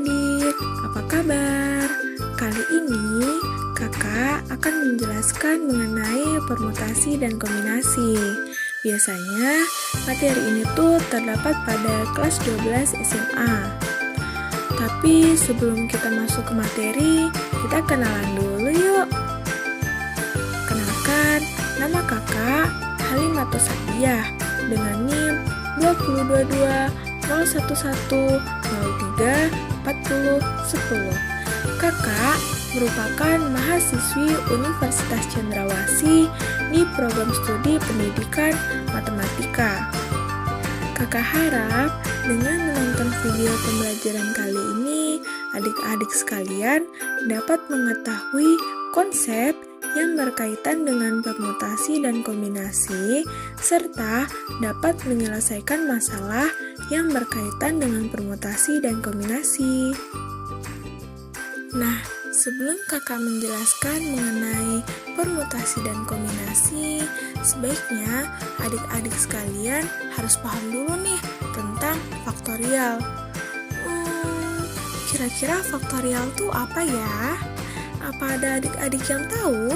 adik-adik, apa kabar? Kali ini kakak akan menjelaskan mengenai permutasi dan kombinasi. Biasanya materi ini tuh terdapat pada kelas 12 SMA. Tapi sebelum kita masuk ke materi, kita kenalan dulu yuk. Kenalkan, nama kakak Halimatus Sadiah dengan NIM 2022 011 03 40 10. Kakak merupakan mahasiswi Universitas Cendrawasih di program studi pendidikan matematika. Kakak harap dengan menonton video pembelajaran kali ini, adik-adik sekalian dapat mengetahui konsep yang berkaitan dengan permutasi dan kombinasi, serta dapat menyelesaikan masalah yang berkaitan dengan permutasi dan kombinasi. Nah, sebelum kakak menjelaskan mengenai permutasi dan kombinasi, sebaiknya adik-adik sekalian harus paham dulu nih tentang faktorial. Kira-kira faktorial tuh apa ya? Apa ada adik-adik yang tahu?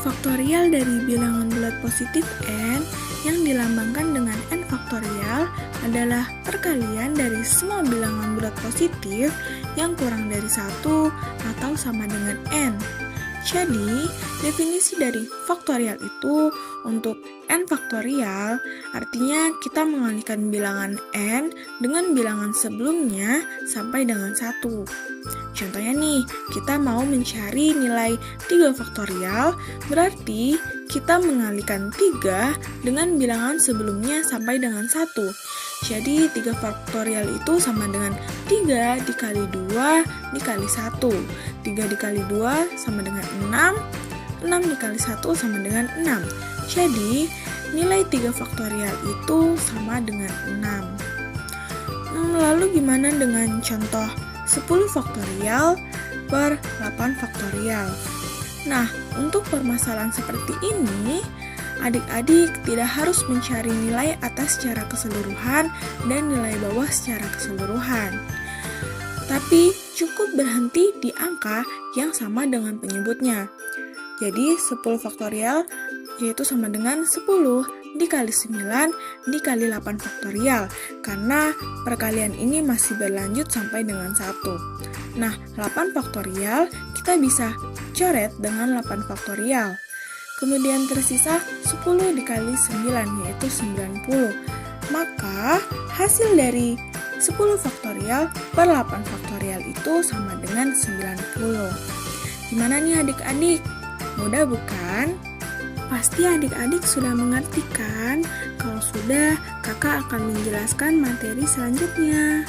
Faktorial dari bilangan bulat positif n yang dilambangkan dengan n faktorial adalah perkalian dari semua bilangan bulat positif yang kurang dari 1 atau sama dengan n. Jadi, definisi dari faktorial itu untuk n faktorial artinya kita mengalihkan bilangan n dengan bilangan sebelumnya sampai dengan 1. Contohnya nih, kita mau mencari nilai 3 faktorial, berarti kita mengalihkan 3 dengan bilangan sebelumnya sampai dengan 1. Jadi 3 faktorial itu sama dengan 3 dikali 2 dikali 1. 3 dikali 2 sama dengan 6. 6 dikali 1 sama dengan 6. Jadi nilai 3 faktorial itu sama dengan 6. Lalu gimana dengan contoh 10 faktorial per 8 faktorial? Nah, untuk permasalahan seperti ini, adik-adik tidak harus mencari nilai atas secara keseluruhan dan nilai bawah secara keseluruhan. Tapi cukup berhenti di angka yang sama dengan penyebutnya. Jadi 10 faktorial yaitu sama dengan 10 dikali 9 dikali 8 faktorial, karena perkalian ini masih berlanjut sampai dengan 1. Nah, 8 faktorial kita bisa coret dengan 8 faktorial. Kemudian tersisa 10 dikali 9 yaitu 90. Maka hasil dari 10 faktorial per 8 faktorial itu sama dengan 90. Gimana nih adik-adik? Mudah bukan? Pasti adik-adik sudah mengerti kan? Kalau sudah, kakak akan menjelaskan materi selanjutnya.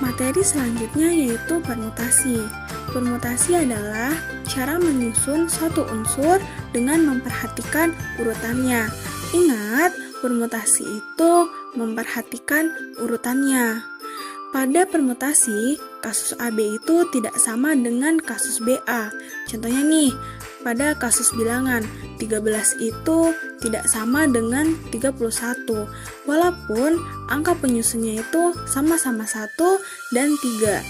Materi selanjutnya yaitu permutasi. Permutasi adalah cara menyusun suatu unsur dengan memperhatikan urutannya. Ingat, permutasi itu memperhatikan urutannya. Pada permutasi, kasus AB itu tidak sama dengan kasus BA. Contohnya nih, pada kasus bilangan, 13 itu tidak sama dengan 31, walaupun angka penyusunnya itu sama-sama 1 dan 3.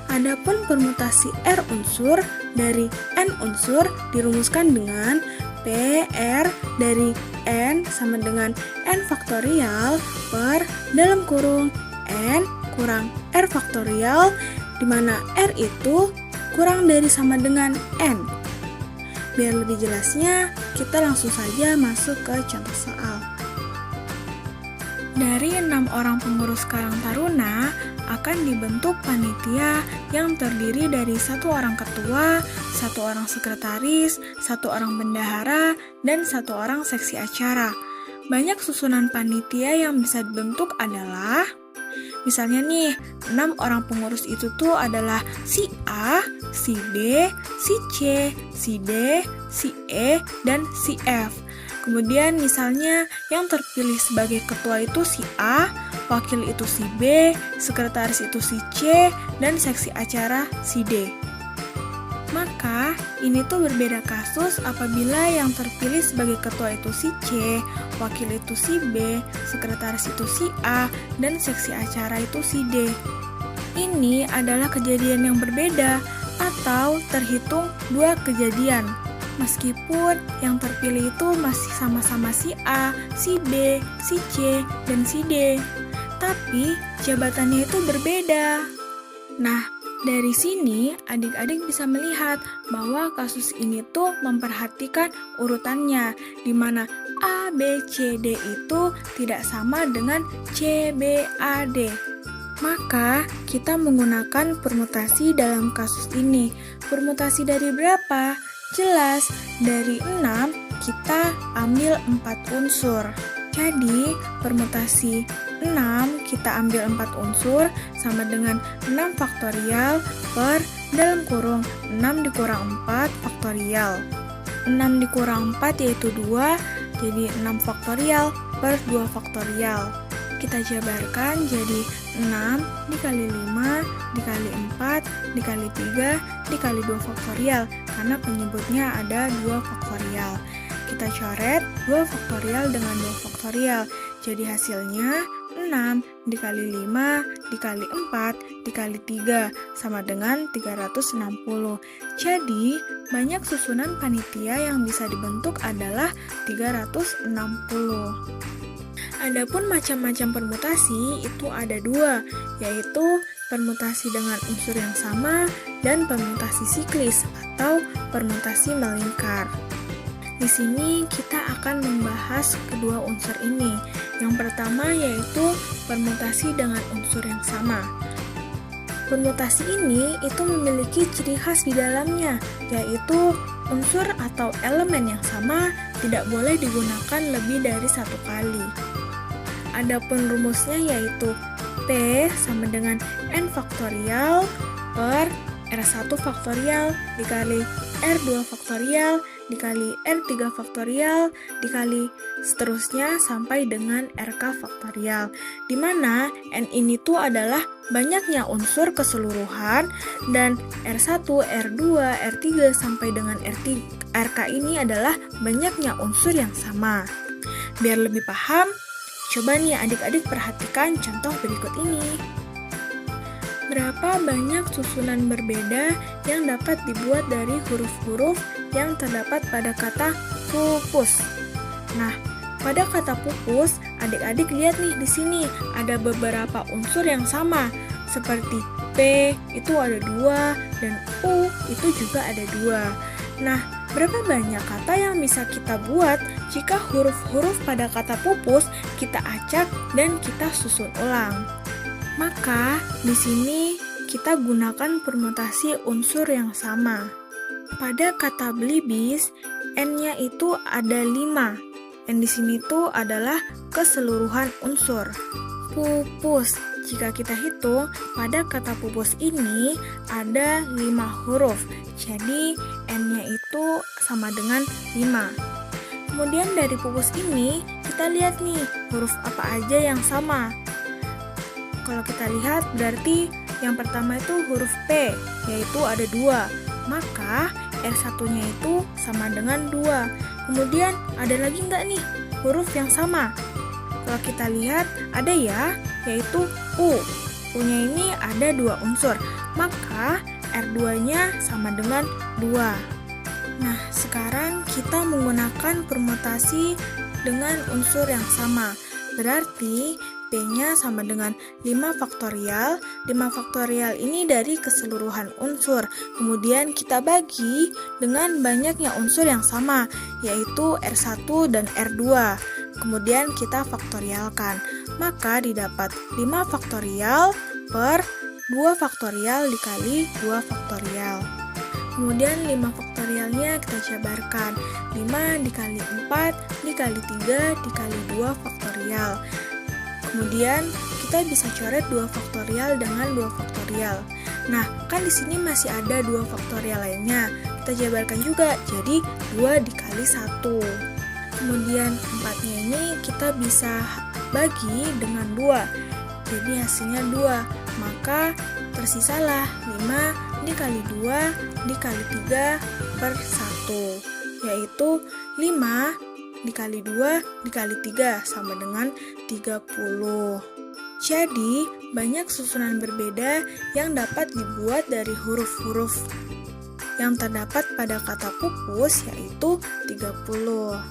Adapun permutasi R unsur dari N unsur dirumuskan dengan PR dari N sama dengan N faktorial per dalam kurung N kurang R faktorial, di mana R itu kurang dari sama dengan N. Biar lebih jelasnya, kita langsung saja masuk ke contoh soal. Dari 6 orang pengurus Karang Taruna akan dibentuk panitia yang terdiri dari 1 orang ketua, 1 orang sekretaris, 1 orang bendahara, dan 1 orang seksi acara. Banyak susunan panitia yang bisa dibentuk adalah, misalnya nih, 6 orang pengurus itu tuh adalah si A, si B, si C, si D, si E, dan si F. Kemudian misalnya yang terpilih sebagai ketua itu si A, wakil itu si B, sekretaris itu si C, dan seksi acara si D. Maka, ini tuh berbeda kasus apabila yang terpilih sebagai ketua itu si C, wakil itu si B, sekretaris itu si A, dan seksi acara itu si D. Ini adalah kejadian yang berbeda atau terhitung dua kejadian. Meskipun yang terpilih itu masih sama-sama si A, si B, si C, dan si D. Tapi jabatannya itu berbeda. Nah, dari sini adik-adik bisa melihat bahwa kasus ini tuh memperhatikan urutannya, di mana A, B, C, D itu tidak sama dengan C, B, A, D. Maka, kita menggunakan permutasi dalam kasus ini. Permutasi dari berapa? Jelas, dari 6 kita ambil 4 unsur. Jadi, permutasi 6 kita ambil 4 unsur sama dengan 6 faktorial per dalam kurung 6 dikurang 4 faktorial. 6 dikurang 4 yaitu 2, jadi 6 faktorial per 2 faktorial. Kita jabarkan jadi 6 dikali 5 dikali 4 dikali 3 dikali 2 faktorial karena penyebutnya ada 2 faktorial. Kita coret 2 faktorial dengan 2 faktorial. Jadi hasilnya 6 dikali 5 dikali 4 dikali 3 sama dengan 360. Jadi banyak susunan panitia yang bisa dibentuk adalah 360. Adapun macam-macam permutasi itu ada dua, yaitu permutasi dengan unsur yang sama dan permutasi siklis atau permutasi melingkar. Di sini kita akan membahas kedua unsur ini. Yang pertama yaitu permutasi dengan unsur yang sama. Permutasi ini itu memiliki ciri khas di dalamnya, yaitu unsur atau elemen yang sama tidak boleh digunakan lebih dari satu kali. Adapun rumusnya yaitu P sama dengan N faktorial per R1 faktorial dikali R2 faktorial dikali R3 faktorial dikali seterusnya sampai dengan RK faktorial, di mana N ini tuh adalah banyaknya unsur keseluruhan dan R1, R2, R3 sampai dengan RK ini adalah banyaknya unsur yang sama. Biar lebih paham, coba nih adik-adik perhatikan contoh berikut ini. Berapa banyak susunan berbeda yang dapat dibuat dari huruf-huruf yang terdapat pada kata pupus? Nah, pada kata pupus, adik-adik lihat nih di sini ada beberapa unsur yang sama, seperti P itu ada 2 dan U itu juga ada 2. Nah, berapa banyak kata yang bisa kita buat jika huruf-huruf pada kata pupus kita acak dan kita susun ulang? Maka, di sini kita gunakan permutasi unsur yang sama. Pada kata belibis, N-nya itu ada 5. N di sini tuh adalah keseluruhan unsur. Pupus, jika kita hitung, pada kata pupus ini ada 5 huruf. Jadi, N-nya itu sama dengan 5. Kemudian dari pupus ini, kita lihat nih, huruf apa aja yang sama. Kalau kita lihat berarti yang pertama itu huruf P, yaitu ada 2. Maka R1-nya itu sama dengan 2. Kemudian ada lagi nggak nih huruf yang sama? Kalau kita lihat ada ya, yaitu U. U-nya ini ada 2 unsur. Maka R2-nya sama dengan 2. Nah, sekarang kita menggunakan permutasi dengan unsur yang sama. Berarti P-nya sama dengan 5 faktorial. 5 faktorial ini dari keseluruhan unsur. Kemudian kita bagi dengan banyaknya unsur yang sama, yaitu R1 dan R2. Kemudian kita faktorialkan. Maka didapat 5 faktorial per 2 faktorial dikali 2 faktorial. Kemudian 5 faktorialnya kita jabarkan. 5 dikali 4 dikali 3 dikali 2 faktorial. Kemudian kita bisa coret 2 faktorial dengan 2 faktorial. Nah, kan di sini masih ada 2 faktorial lainnya. Kita jabarkan juga, jadi 2 dikali 1. Kemudian 4-nya ini kita bisa bagi dengan 2. Jadi hasilnya 2. Maka tersisalah 5 dikali 2 dikali 3 per 1, yaitu 5 dikali 2 dikali 3 sama dengan 30. Jadi, banyak susunan berbeda yang dapat dibuat dari huruf-huruf yang terdapat pada kata pupus, yaitu 30.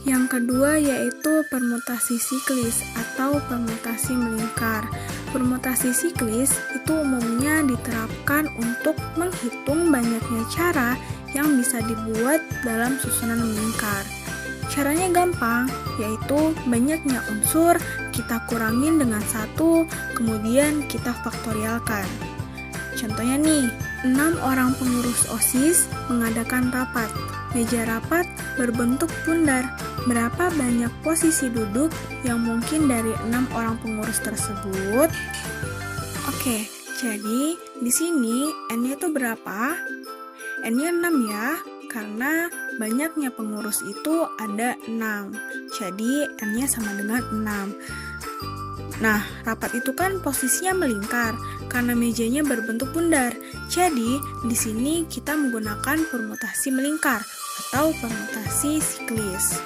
Yang kedua yaitu permutasi siklis atau permutasi melingkar. Permutasi siklis itu umumnya diterapkan untuk menghitung banyaknya cara yang bisa dibuat dalam susunan melingkar. Caranya gampang, yaitu banyaknya unsur kita kurangin dengan 1, kemudian kita faktorialkan. Contohnya nih, 6 orang pengurus OSIS mengadakan rapat. Meja rapat berbentuk bundar. Berapa banyak posisi duduk yang mungkin dari 6 orang pengurus tersebut? Oke, jadi di sini N-nya itu berapa? N-nya 6 ya, karena banyaknya pengurus itu ada 6. Jadi N-nya sama dengan 6. Nah, rapat itu kan posisinya melingkar karena mejanya berbentuk bundar. Jadi, di sini kita menggunakan permutasi melingkar atau permutasi siklis.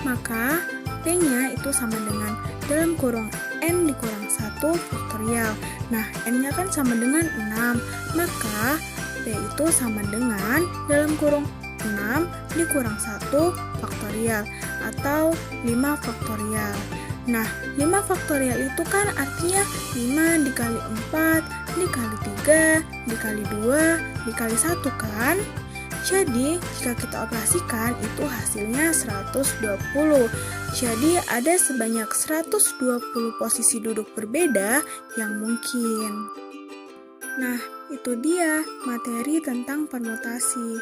Maka, P-nya itu sama dengan dalam kurung N dikurang 1 faktorial. Nah, N-nya kan sama dengan 6. Maka, P itu sama dengan dalam kurung 6 dikurang 1 faktorial atau 5 faktorial. Nah, 5 faktorial itu kan artinya 5 dikali 4, dikali 3, dikali 2, dikali 1 kan? Jadi, jika kita operasikan itu hasilnya 120. Jadi, ada sebanyak 120 posisi duduk berbeda yang mungkin. Nah, itu dia materi tentang permutasi.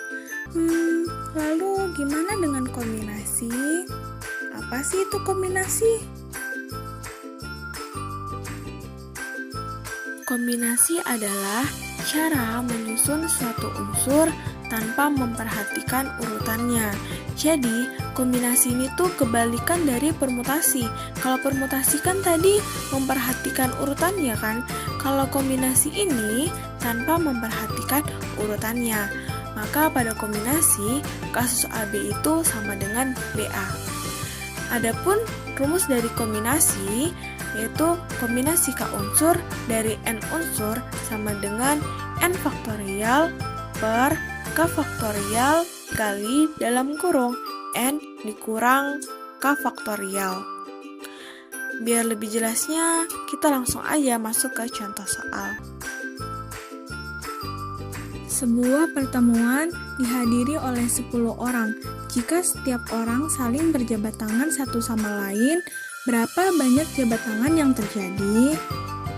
Lalu gimana dengan kombinasi? Apa sih itu kombinasi? Kombinasi adalah cara menyusun suatu unsur tanpa memperhatikan urutannya. Jadi, kombinasi ini tuh kebalikan dari permutasi. Kalau permutasi kan tadi memperhatikan urutannya kan? Kalau kombinasi ini tanpa memperhatikan urutannya. Maka pada kombinasi, kasus AB itu sama dengan BA. Adapun rumus dari kombinasi yaitu kombinasi K unsur dari N unsur sama dengan N faktorial per K faktorial kali dalam kurung N dikurang K faktorial. Biar lebih jelasnya, kita langsung aja masuk ke contoh soal. Sebuah pertemuan dihadiri oleh 10 orang. Jika setiap orang saling berjabat tangan satu sama lain, berapa banyak jabat tangan yang terjadi?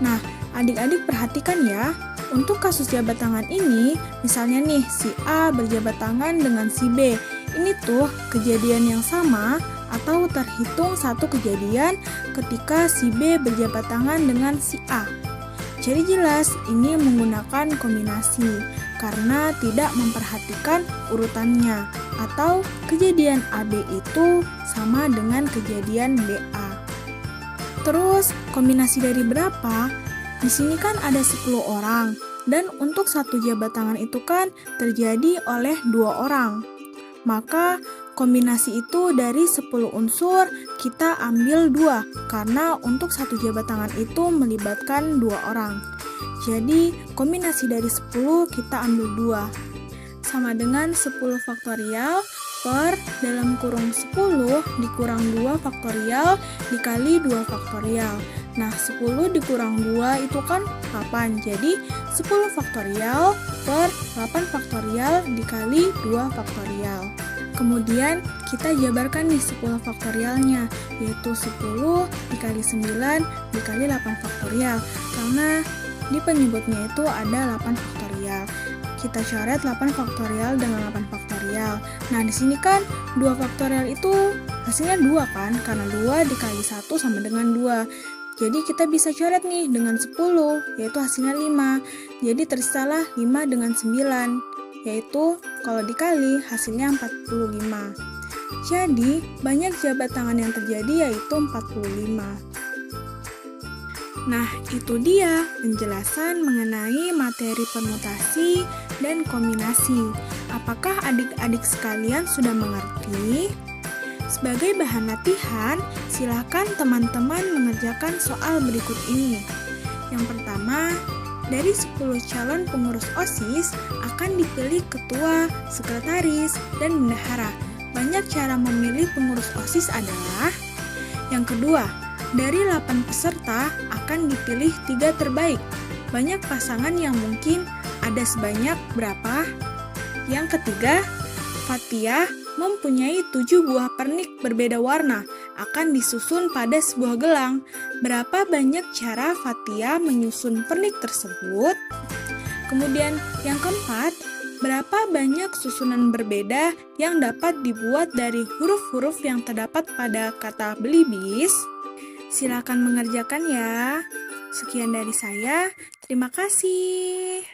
Nah, adik-adik perhatikan ya. Untuk kasus jabat tangan ini, misalnya nih, si A berjabat tangan dengan si B. Ini tuh kejadian yang sama atau terhitung satu kejadian ketika si B berjabat tangan dengan si A. Jadi jelas ini menggunakan kombinasi karena tidak memperhatikan urutannya atau kejadian AB itu sama dengan kejadian BA. Terus kombinasi dari berapa? Di sini kan ada 10 orang dan untuk satu jabat tangan itu kan terjadi oleh 2 orang. Maka kombinasi itu dari 10 unsur kita ambil 2 karena untuk satu jabat tangan itu melibatkan 2 orang. Jadi kombinasi dari 10 kita ambil 2 sama dengan 10 faktorial per dalam kurung 10 dikurang 2 faktorial dikali 2 faktorial. Nah, 10 dikurang 2 itu kan 8. Jadi 10 faktorial per 8 faktorial dikali 2 faktorial. Kemudian kita jabarkan nih 10 faktorialnya, yaitu 10 dikali 9 dikali 8 faktorial. Karena di penyebutnya itu ada 8 faktorial. Kita coret 8 faktorial dengan 8 faktorial. Nah, di sini kan 2 faktorial itu hasilnya 2 kan? Karena 2 dikali 1 sama dengan 2. Jadi kita bisa coret nih dengan 10, yaitu hasilnya 5. Jadi tersisalah 5 dengan 9, yaitu kalau dikali hasilnya 45. Jadi banyak jabat tangan yang terjadi yaitu 45. Nah, itu dia penjelasan mengenai materi permutasi dan kombinasi. Apakah adik-adik sekalian sudah mengerti? Sebagai bahan latihan, silakan teman-teman mengerjakan soal berikut ini. Yang pertama, dari 10 calon pengurus OSIS akan dipilih ketua, sekretaris, dan bendahara. Banyak cara memilih pengurus OSIS adalah: yang kedua, dari 8 peserta akan dipilih 3 terbaik. Banyak pasangan yang mungkin ada sebanyak berapa? Yang ketiga, Fathia mempunyai 7 buah pernik berbeda warna, akan disusun pada sebuah gelang. Berapa banyak cara Fathia menyusun pernik tersebut? Kemudian yang keempat, berapa banyak susunan berbeda yang dapat dibuat dari huruf-huruf yang terdapat pada kata belibis? Silakan mengerjakan ya. Sekian dari saya, terima kasih.